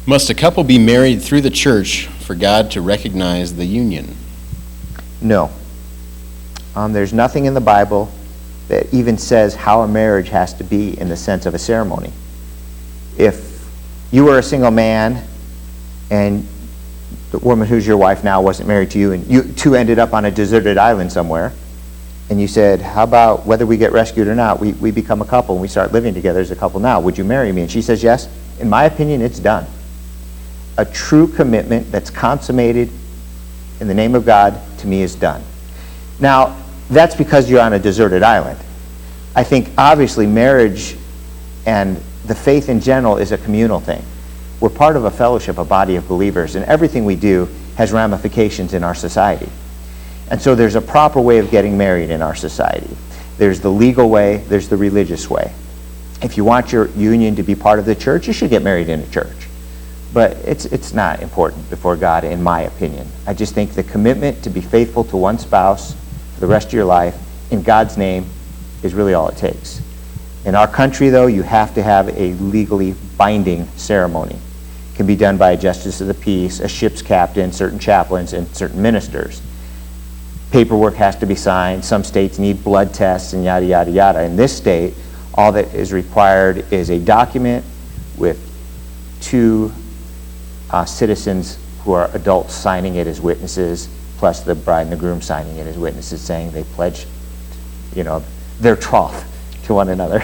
Must a couple be married through the church for God to recognize the union? No. There's nothing in the Bible that even says how a marriage has to be in the sense of a ceremony. If you were a single man and the woman who's your wife now wasn't married to you, and you two ended up on a deserted island somewhere, and you said, how about whether we get rescued or not, we become a couple and we start living together as a couple now. Would you marry me? And she says yes. In my opinion, it's done. A true commitment that's consummated in the name of God, to me, is done. Now, that's because you're on a deserted island. I think, obviously, marriage and the faith in general is a communal thing. We're part of a fellowship, a body of believers, and everything we do has ramifications in our society. And so there's a proper way of getting married in our society. There's the legal way, there's the religious way. If you want your union to be part of the church, you should get married in a church. But it's not important before God, in my opinion. I just think the commitment to be faithful to one spouse for the rest of your life in God's name is really all it takes. In our country, though, you have to have a legally binding ceremony. It can be done by a justice of the peace, a ship's captain, certain chaplains, and certain ministers. Paperwork has to be signed. Some states need blood tests and yada, yada, yada. In this state, all that is required is a document with two citizens who are adults signing it as witnesses, plus the bride and the groom signing it as witnesses, saying they pledged, their troth to one another.